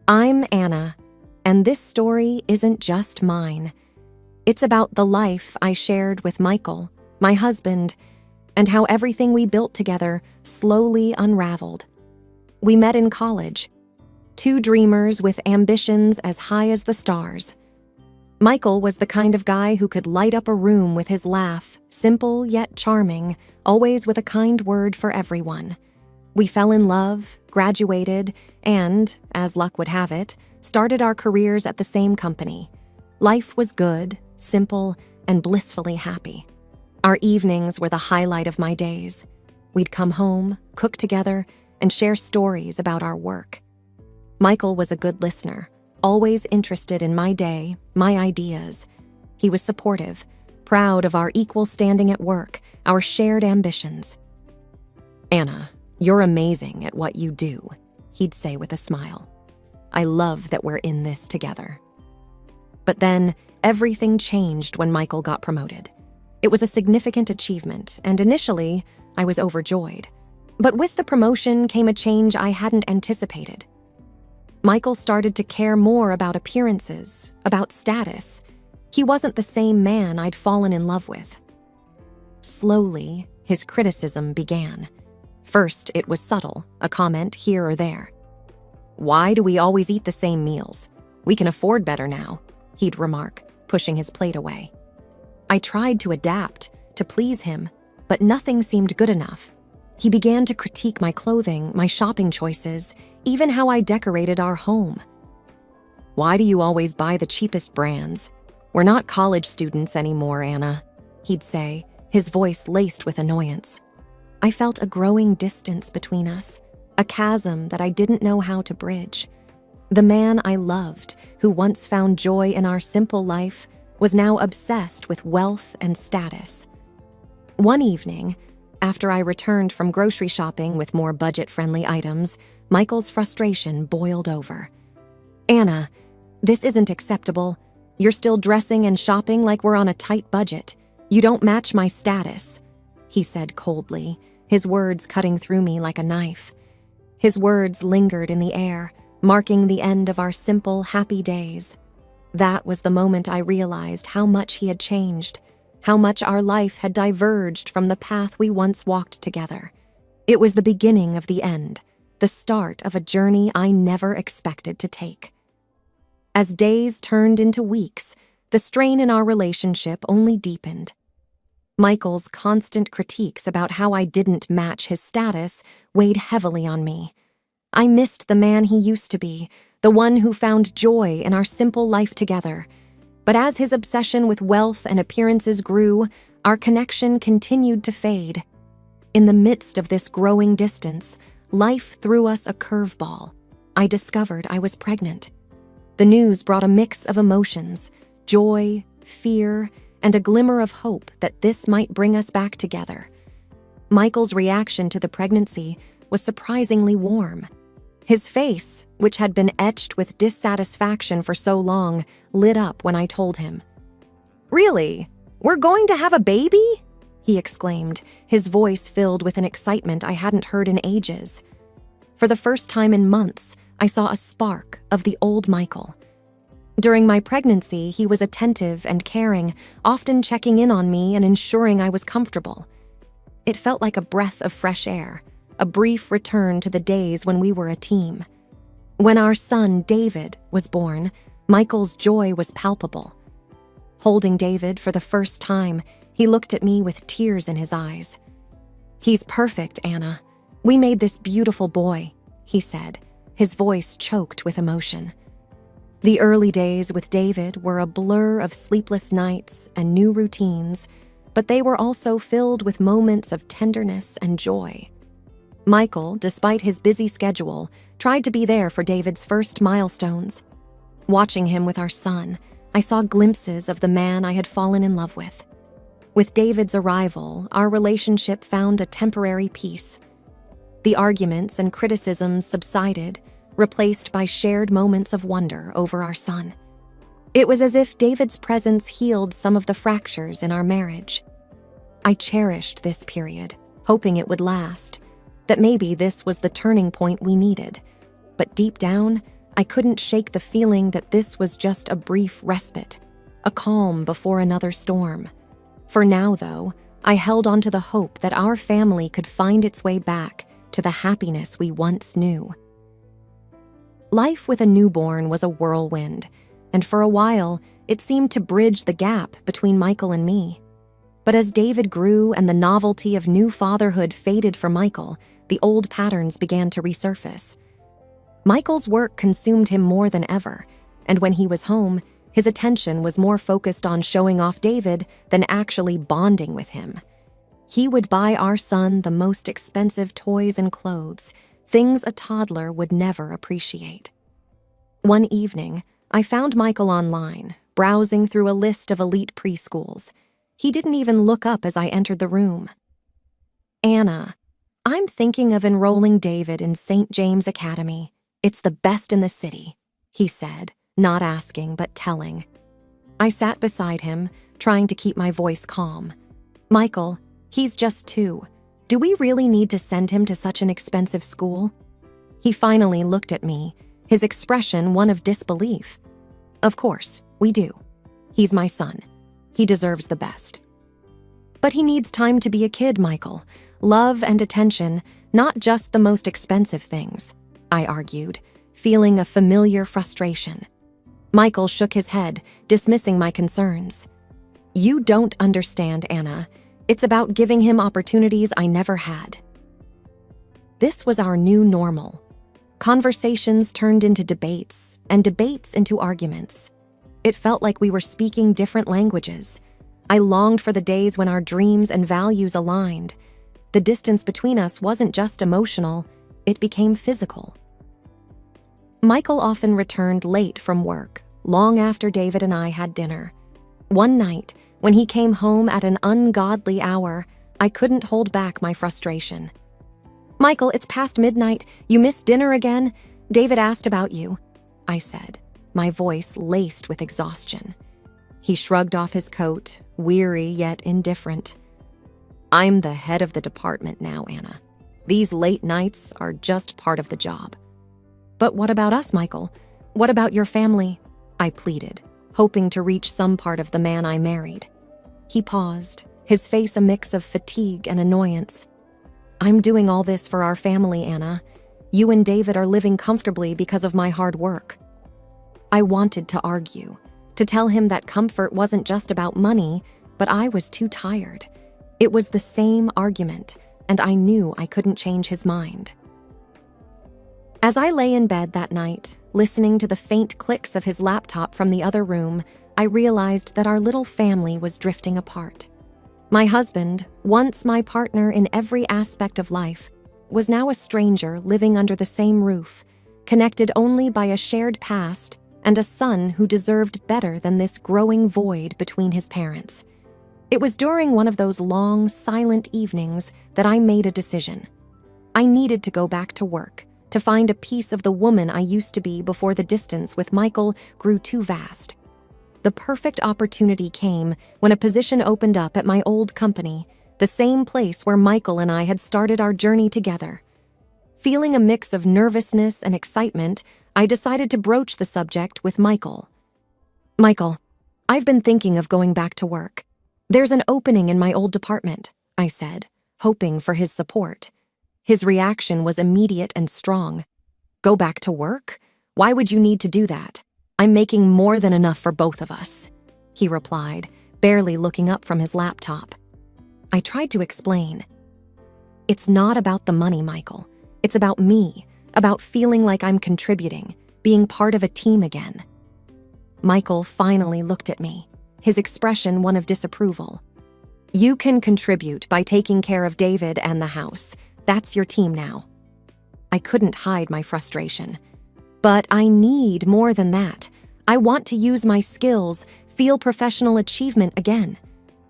I'm Anna, and this story isn't just mine. It's about the life I shared with Michael, my husband, and how everything we built together slowly unraveled. We met in college, two dreamers with ambitions as high as the stars. Michael was the kind of guy who could light up a room with his laugh, simple yet charming, always with a kind word for everyone. We fell in love, graduated, and, as luck would have it, started our careers at the same company. Life was good, simple, and blissfully happy. Our evenings were the highlight of my days. We'd come home, cook together, and share stories about our work. Michael was a good listener, always interested in my day, my ideas. He was supportive, proud of our equal standing at work, our shared ambitions. "Anna, you're amazing at what you do," he'd say with a smile. "I love that we're in this together." But then, everything changed when Michael got promoted. It was a significant achievement, and initially, I was overjoyed. But with the promotion came a change I hadn't anticipated. Michael started to care more about appearances, about status. He wasn't the same man I'd fallen in love with. Slowly, his criticism began. First, it was subtle, a comment here or there. "Why do we always eat the same meals? We can afford better now," he'd remark, pushing his plate away. I tried to adapt, to please him, but nothing seemed good enough. He began to critique my clothing, my shopping choices, even how I decorated our home. "Why do you always buy the cheapest brands? We're not college students anymore, Anna," he'd say, his voice laced with annoyance. I felt a growing distance between us, a chasm that I didn't know how to bridge. The man I loved, who once found joy in our simple life, was now obsessed with wealth and status. One evening, after I returned from grocery shopping with more budget-friendly items, Michael's frustration boiled over. "Anna, this isn't acceptable. You're still dressing and shopping like we're on a tight budget. You don't match my status," he said coldly, his words cutting through me like a knife. His words lingered in the air, marking the end of our simple, happy days. That was the moment I realized how much he had changed, how much our life had diverged from the path we once walked together. It was the beginning of the end, the start of a journey I never expected to take. As days turned into weeks, the strain in our relationship only deepened. Michael's constant critiques about how I didn't match his status weighed heavily on me. I missed the man he used to be, the one who found joy in our simple life together. But as his obsession with wealth and appearances grew, our connection continued to fade. In the midst of this growing distance, life threw us a curveball. I discovered I was pregnant. The news brought a mix of emotions, joy, fear, and a glimmer of hope that this might bring us back together. Michael's reaction to the pregnancy was surprisingly warm. His face, which had been etched with dissatisfaction for so long, lit up when I told him. "Really? We're going to have a baby?" he exclaimed, his voice filled with an excitement I hadn't heard in ages. For the first time in months, I saw a spark of the old Michael. During my pregnancy, he was attentive and caring, often checking in on me and ensuring I was comfortable. It felt like a breath of fresh air, a brief return to the days when we were a team. When our son, David, was born, Michael's joy was palpable. Holding David for the first time, he looked at me with tears in his eyes. "He's perfect, Anna. We made this beautiful boy," he said, his voice choked with emotion. The early days with David were a blur of sleepless nights and new routines, but they were also filled with moments of tenderness and joy. Michael, despite his busy schedule, tried to be there for David's first milestones. Watching him with our son, I saw glimpses of the man I had fallen in love with. With David's arrival, our relationship found a temporary peace. The arguments and criticisms subsided, replaced by shared moments of wonder over our son. It was as if David's presence healed some of the fractures in our marriage. I cherished this period, hoping it would last, that maybe this was the turning point we needed. But deep down, I couldn't shake the feeling that this was just a brief respite, a calm before another storm. For now, though, I held on to the hope that our family could find its way back to the happiness we once knew. Life with a newborn was a whirlwind, and for a while, it seemed to bridge the gap between Michael and me. But as David grew and the novelty of new fatherhood faded for Michael, the old patterns began to resurface. Michael's work consumed him more than ever, and when he was home, his attention was more focused on showing off David than actually bonding with him. He would buy our son the most expensive toys and clothes, things a toddler would never appreciate. One evening, I found Michael online, browsing through a list of elite preschools. He didn't even look up as I entered the room. "Anna, I'm thinking of enrolling David in St. James Academy. It's the best in the city," he said, not asking but telling. I sat beside him, trying to keep my voice calm. "Michael, he's just 2. Do we really need to send him to such an expensive school?" He finally looked at me, his expression one of disbelief. "Of course, we do. He's my son. He deserves the best." "But he needs time to be a kid, Michael. Love and attention, not just the most expensive things," I argued, feeling a familiar frustration. Michael shook his head, dismissing my concerns. "You don't understand, Anna. It's about giving him opportunities I never had." This was our new normal. Conversations turned into debates, and debates into arguments. It felt like we were speaking different languages. I longed for the days when our dreams and values aligned. The distance between us wasn't just emotional, it became physical. Michael often returned late from work, long after David and I had dinner. One night, when he came home at an ungodly hour, I couldn't hold back my frustration. "Michael, it's past midnight. You missed dinner again? David asked about you," I said, my voice laced with exhaustion. He shrugged off his coat, weary yet indifferent. "I'm the head of the department now, Anna. These late nights are just part of the job." "But what about us, Michael? What about your family?" I pleaded, hoping to reach some part of the man I married. He paused, his face a mix of fatigue and annoyance. "I'm doing all this for our family, Anna. You and David are living comfortably because of my hard work." I wanted to argue, to tell him that comfort wasn't just about money, but I was too tired. It was the same argument, and I knew I couldn't change his mind. As I lay in bed that night, listening to the faint clicks of his laptop from the other room, I realized that our little family was drifting apart. My husband, once my partner in every aspect of life, was now a stranger living under the same roof, connected only by a shared past and a son who deserved better than this growing void between his parents. It was during one of those long, silent evenings that I made a decision. I needed to go back to work, to find a piece of the woman I used to be before the distance with Michael grew too vast. The perfect opportunity came when a position opened up at my old company, the same place where Michael and I had started our journey together. Feeling a mix of nervousness and excitement, I decided to broach the subject with Michael. "Michael, I've been thinking of going back to work. There's an opening in my old department," I said, hoping for his support. His reaction was immediate and strong. "Go back to work? Why would you need to do that? I'm making more than enough for both of us," he replied, barely looking up from his laptop. I tried to explain. "It's not about the money, Michael. It's about me, about feeling like I'm contributing, being part of a team again." Michael finally looked at me, his expression one of disapproval. "You can contribute by taking care of David and the house. That's your team now." I couldn't hide my frustration. "But I need more than that. I want to use my skills, feel professional achievement again.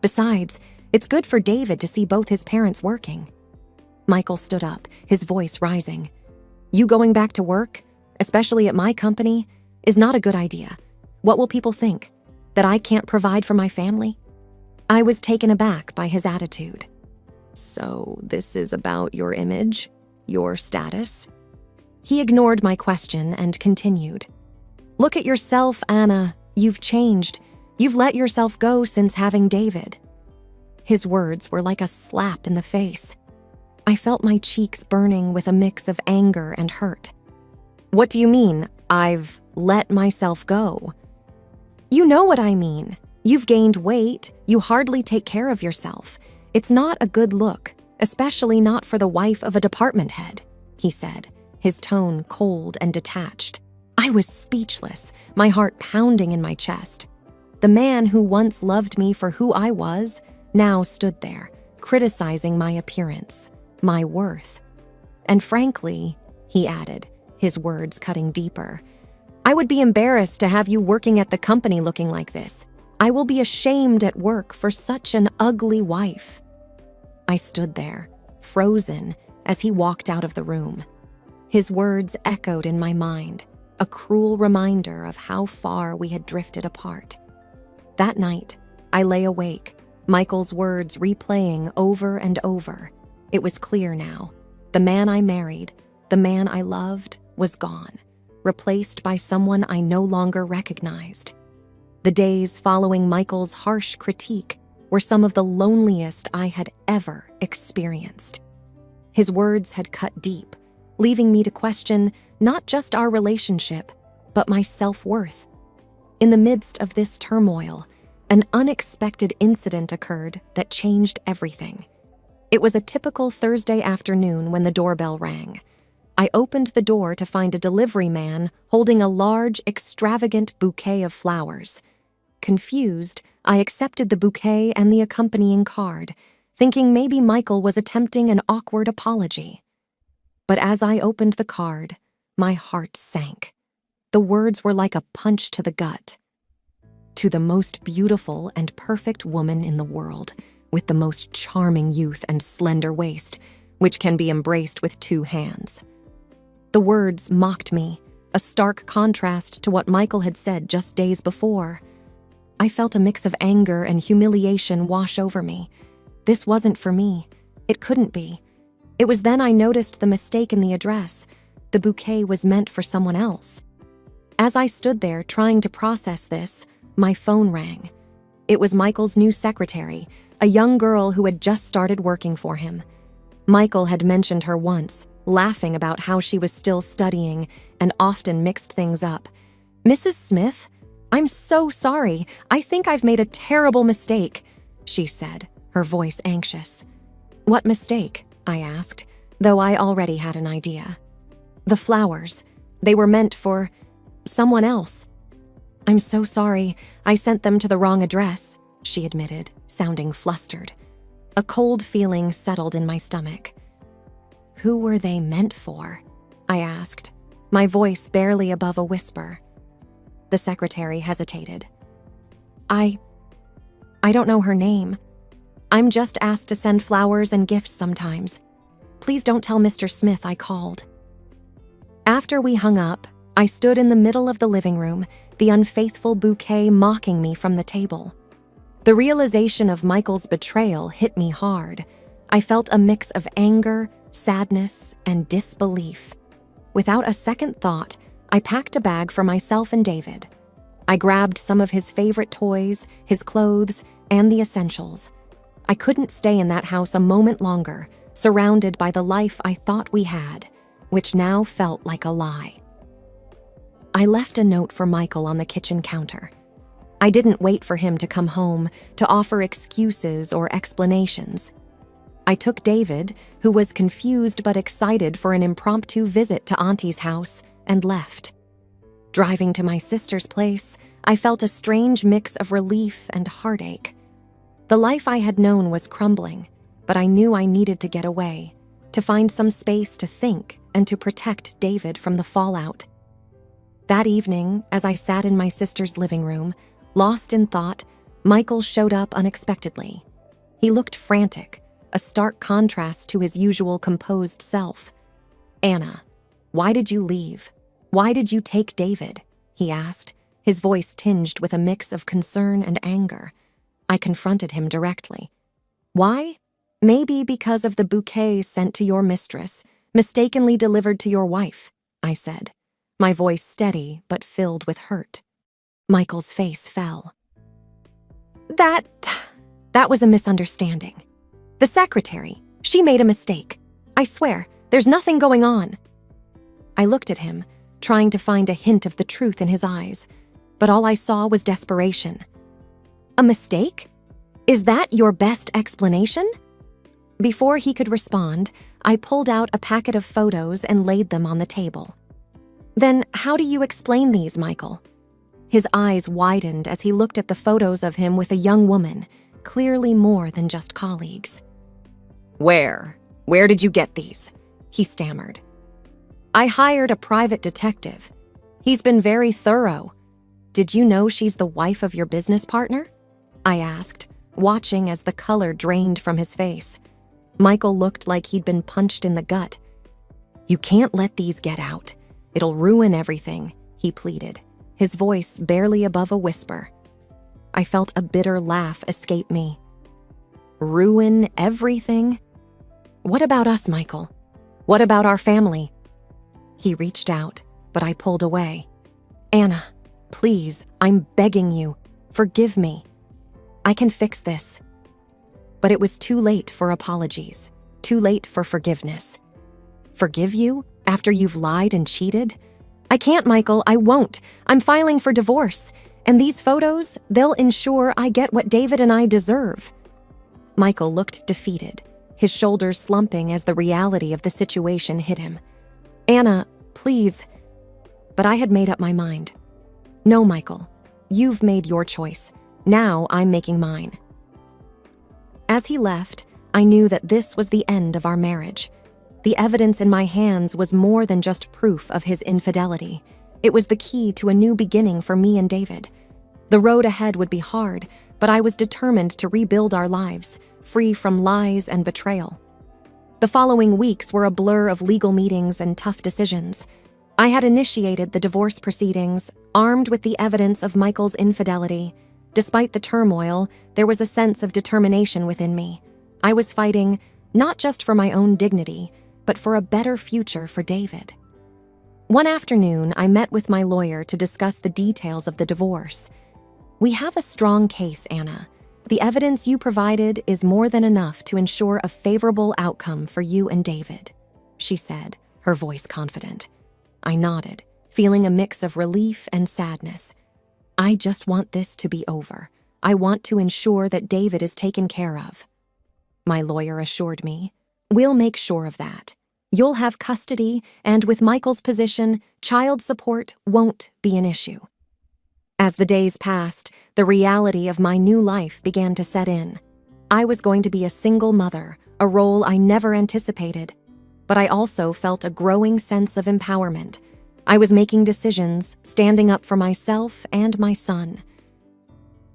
Besides, it's good for David to see both his parents working." Michael stood up, his voice rising. "You going back to work, especially at my company, is not a good idea. What will people think? That I can't provide for my family?" I was taken aback by his attitude. "So this is about your image, your status?" He ignored my question and continued. Look at yourself, Anna. You've changed. You've let yourself go since having David. His words were like a slap in the face. I felt my cheeks burning with a mix of anger and hurt. What do you mean, I've let myself go? You know what I mean. You've gained weight. You hardly take care of yourself. It's not a good look, especially not for the wife of a department head, he said, his tone cold and detached. I was speechless, my heart pounding in my chest. The man who once loved me for who I was now stood there, criticizing my appearance, my worth. And frankly, he added, his words cutting deeper, I would be embarrassed to have you working at the company looking like this. I will be ashamed at work for such an ugly wife. I stood there, frozen, as he walked out of the room. His words echoed in my mind, a cruel reminder of how far we had drifted apart. That night, I lay awake, Michael's words replaying over and over. It was clear now. The man I married, the man I loved, was gone, replaced by someone I no longer recognized. The days following Michael's harsh critique were some of the loneliest I had ever experienced. His words had cut deep, leaving me to question not just our relationship, but my self-worth. In the midst of this turmoil, an unexpected incident occurred that changed everything. It was a typical Thursday afternoon when the doorbell rang. I opened the door to find a delivery man holding a large, extravagant bouquet of flowers. Confused, I accepted the bouquet and the accompanying card, thinking maybe Michael was attempting an awkward apology. But as I opened the card, my heart sank. The words were like a punch to the gut. To the most beautiful and perfect woman in the world, with the most charming youth and slender waist, which can be embraced with 2 hands. The words mocked me, a stark contrast to what Michael had said just days before. I felt a mix of anger and humiliation wash over me. This wasn't for me. It couldn't be. It was then I noticed the mistake in the address. The bouquet was meant for someone else. As I stood there trying to process this, my phone rang. It was Michael's new secretary, a young girl who had just started working for him. Michael had mentioned her once, laughing about how she was still studying and often mixed things up. Mrs. Smith, I'm so sorry. I think I've made a terrible mistake, she said, her voice anxious. What mistake? I asked, though I already had an idea. The flowers. They were meant for someone else. I'm so sorry. I sent them to the wrong address, she admitted, sounding flustered. A cold feeling settled in my stomach. Who were they meant for? I asked, my voice barely above a whisper. The secretary hesitated. I don't know her name. I'm just asked to send flowers and gifts sometimes. Please don't tell Mr. Smith I called. After we hung up, I stood in the middle of the living room, the unfaithful bouquet mocking me from the table. The realization of Michael's betrayal hit me hard. I felt a mix of anger, sadness, and disbelief. Without a second thought, I packed a bag for myself and David. I grabbed some of his favorite toys, his clothes, and the essentials. I couldn't stay in that house a moment longer, surrounded by the life I thought we had, which now felt like a lie. I left a note for Michael on the kitchen counter. I didn't wait for him to come home to offer excuses or explanations. I took David, who was confused but excited for an impromptu visit to Auntie's house, and left. Driving to my sister's place, I felt a strange mix of relief and heartache. The life I had known was crumbling, but I knew I needed to get away, to find some space to think and to protect David from the fallout. That evening, as I sat in my sister's living room, lost in thought, Michael showed up unexpectedly. He looked frantic, a stark contrast to his usual composed self. Anna, why did you leave? Why did you take David? He asked, his voice tinged with a mix of concern and anger. I confronted him directly. Why? Maybe because of the bouquet sent to your mistress, mistakenly delivered to your wife, I said, my voice steady but filled with hurt. Michael's face fell. That was a misunderstanding. The secretary, she made a mistake. I swear, there's nothing going on. I looked at him, trying to find a hint of the truth in his eyes, but all I saw was desperation. A mistake? Is that your best explanation? Before he could respond, I pulled out a packet of photos and laid them on the table. Then how do you explain these, Michael? His eyes widened as he looked at the photos of him with a young woman, clearly more than just colleagues. Where did you get these? He stammered. I hired a private detective. He's been very thorough. Did you know she's the wife of your business partner? I asked, watching as the color drained from his face. Michael looked like he'd been punched in the gut. You can't let these get out. It'll ruin everything, he pleaded, his voice barely above a whisper. I felt a bitter laugh escape me. Ruin everything? What about us, Michael? What about our family? He reached out, but I pulled away. Anna, please, I'm begging you, forgive me. I can fix this. But it was too late for apologies, too late for forgiveness. Forgive you after you've lied and cheated? I can't, Michael, I won't. I'm filing for divorce, and these photos, they'll ensure I get what David and I deserve. Michael looked defeated, his shoulders slumping as the reality of the situation hit him. Anna, please. But I had made up my mind. No, Michael, you've made your choice. Now I'm making mine. As he left, I knew that this was the end of our marriage. The evidence in my hands was more than just proof of his infidelity. It was the key to a new beginning for me and David. The road ahead would be hard, but I was determined to rebuild our lives, free from lies and betrayal. The following weeks were a blur of legal meetings and tough decisions. I had initiated the divorce proceedings, armed with the evidence of Michael's infidelity. Despite the turmoil, there was a sense of determination within me. I was fighting not just for my own dignity, but for a better future for David. One afternoon, I met with my lawyer to discuss the details of the divorce. We have a strong case, Anna. The evidence you provided is more than enough to ensure a favorable outcome for you and David, she said, her voice confident. I nodded, feeling a mix of relief and sadness. I just want this to be over. I want to ensure that David is taken care of. My lawyer assured me, we'll make sure of that. You'll have custody, and with Michael's position, child support won't be an issue. As the days passed, the reality of my new life began to set in. I was going to be a single mother, a role I never anticipated. But I also felt a growing sense of empowerment. I was making decisions, standing up for myself and my son.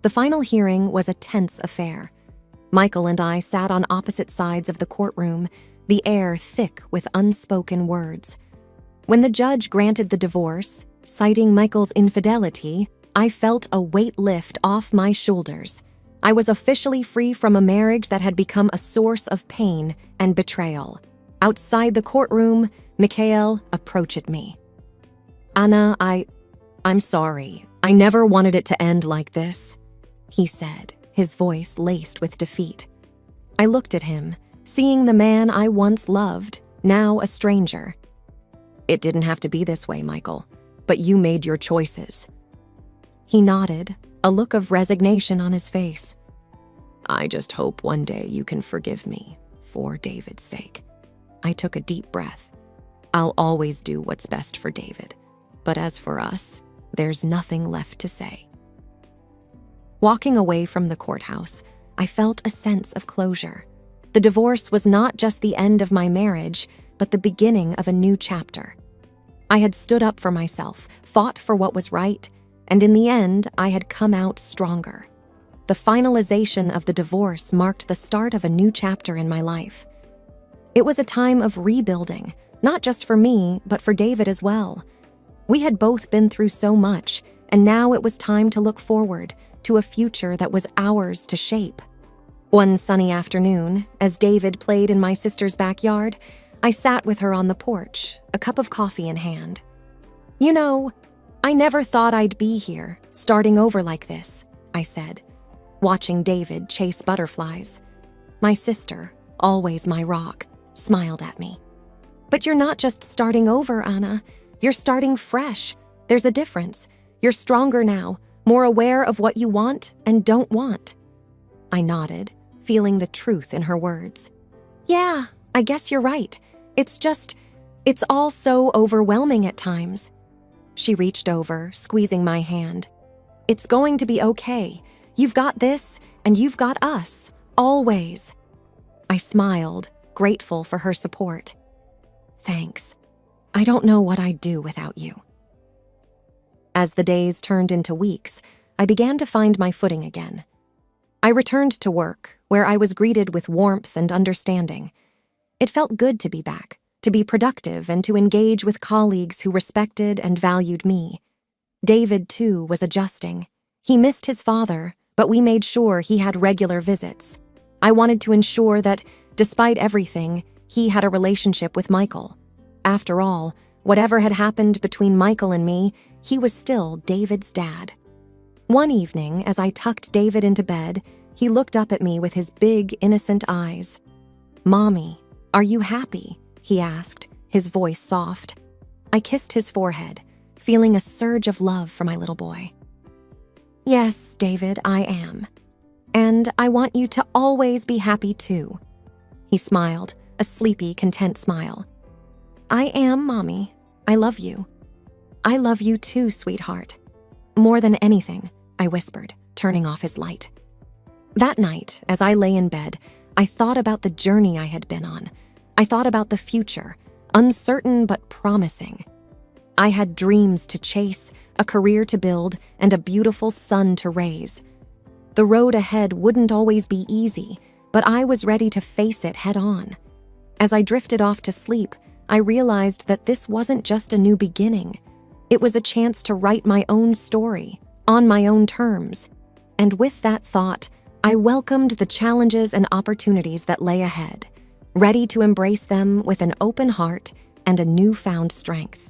The final hearing was a tense affair. Michael and I sat on opposite sides of the courtroom, the air thick with unspoken words. When the judge granted the divorce, citing Michael's infidelity, I felt a weight lift off my shoulders. I was officially free from a marriage that had become a source of pain and betrayal. Outside the courtroom, Mikhail approached me. Anna, I'm sorry. I never wanted it to end like this, he said, his voice laced with defeat. I looked at him, seeing the man I once loved, now a stranger. It didn't have to be this way, Michael, but you made your choices. He nodded, a look of resignation on his face. I just hope one day you can forgive me, for David's sake. I took a deep breath. I'll always do what's best for David, but as for us, there's nothing left to say. Walking away from the courthouse, I felt a sense of closure. The divorce was not just the end of my marriage, but the beginning of a new chapter. I had stood up for myself, fought for what was right, and in the end, I had come out stronger. The finalization of the divorce marked the start of a new chapter in my life. It was a time of rebuilding, not just for me, but for David as well. We had both been through so much, and now it was time to look forward to a future that was ours to shape. One sunny afternoon, as David played in my sister's backyard, I sat with her on the porch, a cup of coffee in hand. "You know, I never thought I'd be here, starting over like this," I said, watching David chase butterflies. My sister, always my rock, smiled at me. "But you're not just starting over, Anna. You're starting fresh. There's a difference. You're stronger now, more aware of what you want and don't want." I nodded, feeling the truth in her words. "Yeah, I guess you're right. It's all so overwhelming at times." She reached over, squeezing my hand. "It's going to be okay. You've got this, and you've got us, always." I smiled, grateful for her support. "Thanks. I don't know what I'd do without you." As the days turned into weeks, I began to find my footing again. I returned to work, where I was greeted with warmth and understanding. It felt good to be back, to be productive and to engage with colleagues who respected and valued me. David, too, was adjusting. He missed his father, but we made sure he had regular visits. I wanted to ensure that, despite everything, he had a relationship with Michael. After all, whatever had happened between Michael and me, he was still David's dad. One evening, as I tucked David into bed, he looked up at me with his big, innocent eyes. "Mommy, are you happy?" he asked, his voice soft. I kissed his forehead, feeling a surge of love for my little boy. "Yes, David, I am. And I want you to always be happy too." He smiled, a sleepy, content smile. "I am, Mommy. I love you." "I love you too, sweetheart. More than anything," I whispered, turning off his light. That night, as I lay in bed, I thought about the journey I had been on. I thought about the future, uncertain but promising. I had dreams to chase, a career to build, and a beautiful son to raise. The road ahead wouldn't always be easy, but I was ready to face it head on. As I drifted off to sleep, I realized that this wasn't just a new beginning. It was a chance to write my own story, on my own terms. And with that thought, I welcomed the challenges and opportunities that lay ahead, ready to embrace them with an open heart and a newfound strength.